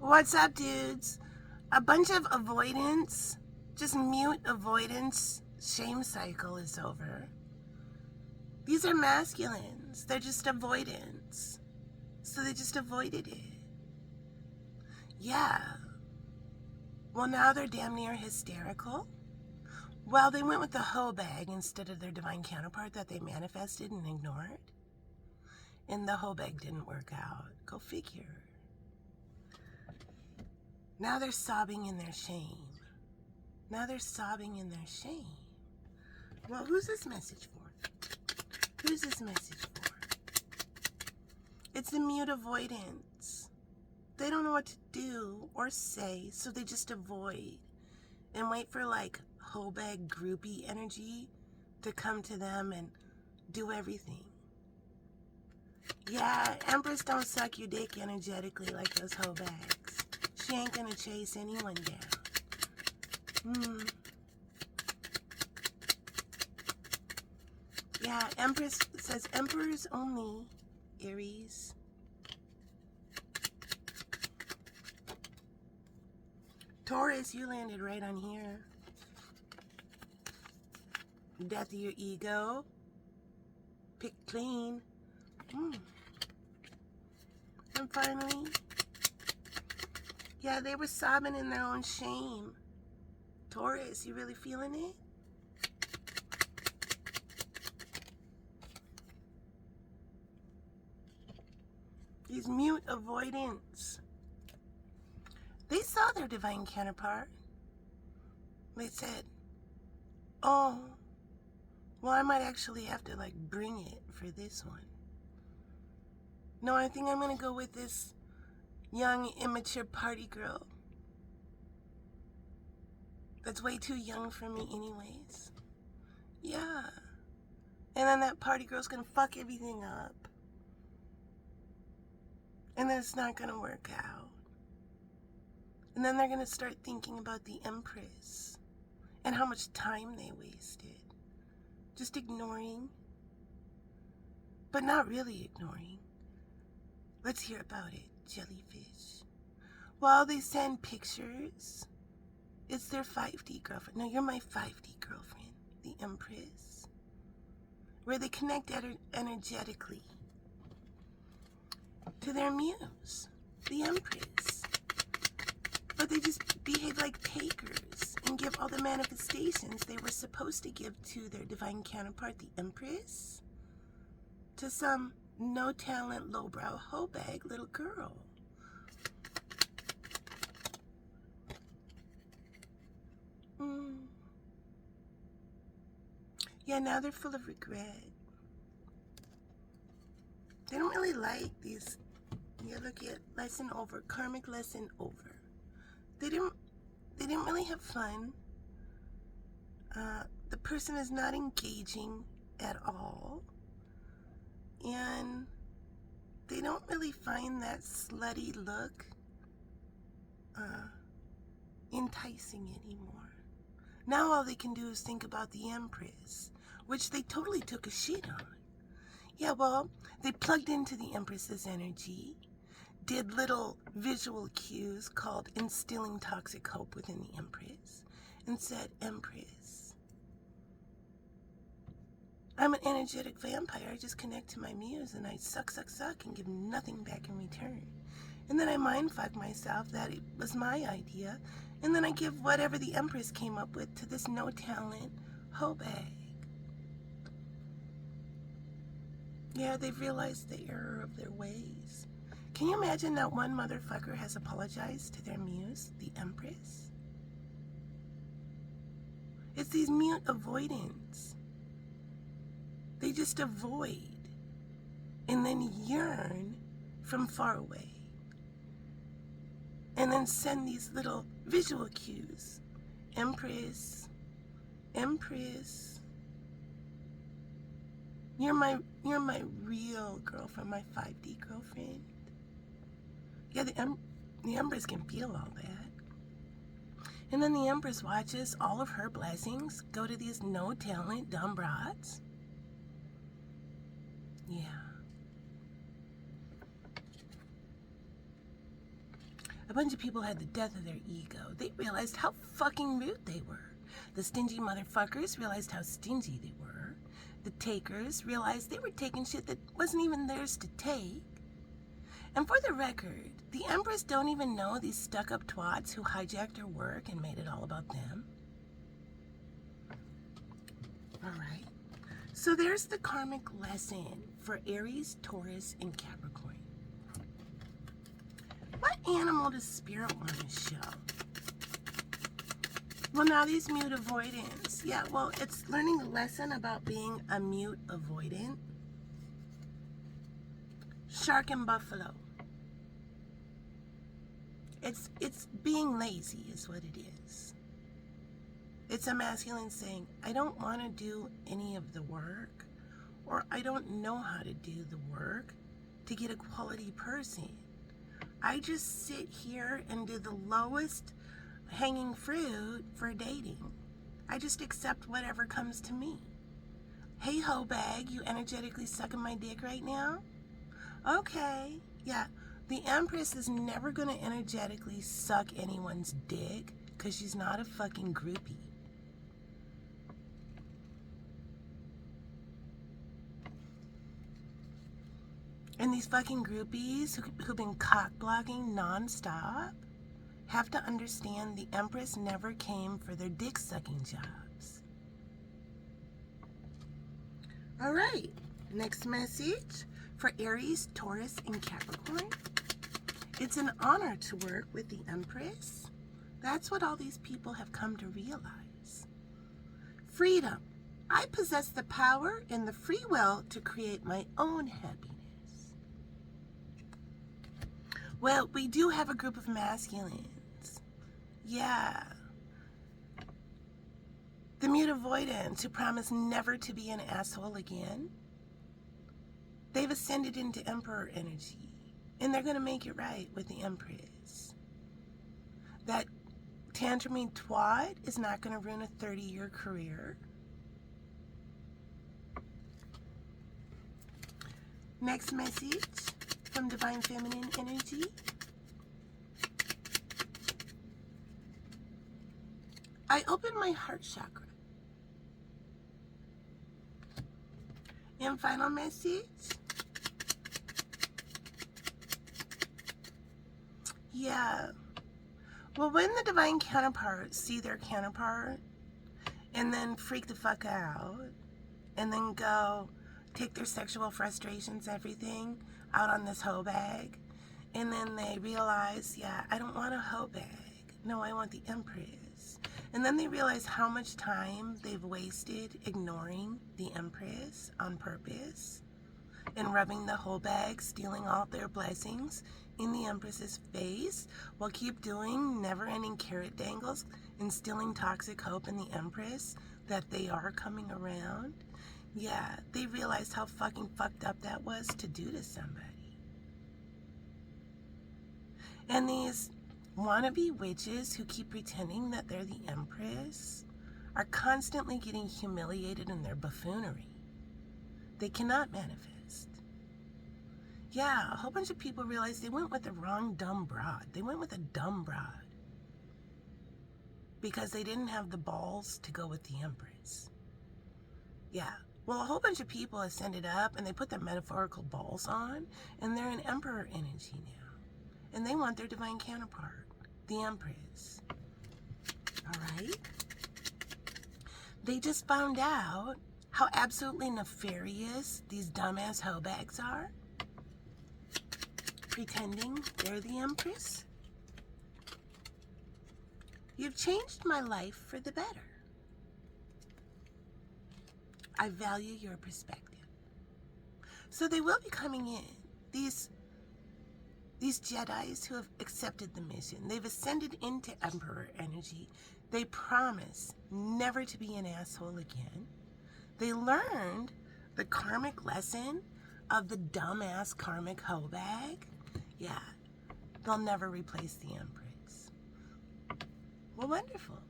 What's up, dudes? A bunch of avoidance, just mute avoidance shame cycle is over. These are masculines. They're just avoidance. So they just avoided it. Yeah. Well, now they're damn near hysterical. Well, they went with the hoe bag instead of their divine counterpart that they manifested and ignored. And the hoe bag didn't work out. Go figure. Now they're sobbing in their shame. Now they're sobbing in their shame. Well, who's this message for? Who's this message for? It's the mute avoidance. They don't know what to do or say, so they just avoid and wait for like hoe bag groupie energy to come to them and do everything. Yeah, Empress don't suck your dick energetically like those hoe bags. She ain't gonna chase anyone down. Yeah, Empress says emperors only, Aries. Taurus, you landed right on here. Death of your ego. Pick clean. And finally, yeah, they were sobbing in their own shame. Taurus, you really feeling it? These mute avoidance. They saw their divine counterpart. They said, oh, well, I might actually have to like bring it for this one. No, I think I'm gonna go with this young, immature party girl. That's way too young for me anyways. Yeah. And then that party girl's gonna fuck everything up. And then it's not gonna work out. And then they're gonna start thinking about the Empress and how much time they wasted. Just ignoring. But not really ignoring. Let's hear about it, jellyfish. Well, they send pictures. It's their 5D girlfriend. No, you're my 5D girlfriend, the Empress. Where they connect energetically to their muse, the Empress. But they just behave like takers and give all the manifestations they were supposed to give to their divine counterpart, the Empress, to some no-talent, lowbrow, hoe bag little girl. Yeah, now they're full of regret. They don't really like these. Yeah, look at lesson over, karmic lesson over. They didn't really have fun. The person is not engaging at all. And they don't really find that slutty look enticing anymore. Now all they can do is think about the Empress, which they totally took a shit on. Yeah, well, they plugged into the Empress's energy, did little visual cues called instilling toxic hope within the Empress, and said, Empress, I'm an energetic vampire. I just connect to my muse and I suck, and give nothing back in return. And then I mindfuck myself that it was my idea, and then I give whatever the Empress came up with to this no-talent hoe bag. Yeah, they've realized the error of their ways. Can you imagine that one motherfucker has apologized to their muse, the Empress? It's these mute avoidance. They just avoid and then yearn from far away. And then send these little visual cues. Empress, Empress. You're my real girlfriend, my 5D girlfriend. Yeah, the Empress can feel all that. And then the Empress watches all of her blessings go to these no-talent, dumb broads. Yeah. A bunch of people had the death of their ego. They realized how fucking rude they were. The stingy motherfuckers realized how stingy they were. The takers realized they were taking shit that wasn't even theirs to take. And for the record, the Empress don't even know these stuck-up twats who hijacked her work and made it all about them. Alright, so there's the karmic lesson for Aries, Taurus, and Capricorn. What animal does Spirit want to show? Well, now these mute avoidants. Yeah, well, it's learning a lesson about being a mute avoidant. Shark and buffalo. It's being lazy is what it is. It's a masculine saying, I don't want to do any of the work, or I don't know how to do the work to get a quality person. I just sit here and do the lowest hanging fruit for dating. I just accept whatever comes to me. Hey, hoe bag, you energetically sucking my dick right now? Okay, yeah. The Empress is never going to energetically suck anyone's dick because she's not a fucking groupie. And these fucking groupies who've been cock-blocking nonstop have to understand the Empress never came for their dick-sucking jobs. All right, next message for Aries, Taurus, and Capricorn. It's an honor to work with the Empress. That's what all these people have come to realize. Freedom. I possess the power and the free will to create my own happiness. Well, we do have a group of masculines. Yeah. The mute avoidants who promise never to be an asshole again. They've ascended into Emperor energy. And they're going to make it right with the Empress. That tantruming twat is not going to ruin a 30-year career. Next message from Divine Feminine Energy. I open my heart chakra. And final message. Yeah. Well, when the divine counterparts see their counterpart and then freak the fuck out and then go take their sexual frustrations, everything, out on this hoe bag, and then they realize, yeah, I don't want a hoe bag. No, I want the Empress. And then they realize how much time they've wasted ignoring the Empress on purpose and rubbing the hoe bag, stealing all their blessings in the Empress's face, while keep doing never-ending carrot dangles, instilling toxic hope in the Empress that they are coming around. Yeah, they realized how fucking fucked up that was to do to somebody. And these wannabe witches who keep pretending that they're the Empress are constantly getting humiliated in their buffoonery. They cannot manifest. Yeah, a whole bunch of people realized they went with the wrong dumb broad. They went with a dumb broad because they didn't have the balls to go with the Empress. Yeah, well, a whole bunch of people ascended up and they put their metaphorical balls on and they're in Emperor energy now. And they want their divine counterpart, the Empress. All right? They just found out how absolutely nefarious these dumbass hoe bags are. Pretending they're the Empress. You've changed my life for the better. I value your perspective. So they will be coming in. These Jedis who have accepted the mission. They've ascended into Emperor energy. They promise never to be an asshole again. They learned the karmic lesson of the dumbass karmic hoe bag. Yeah, they'll never replace the Empress. Well, wonderful.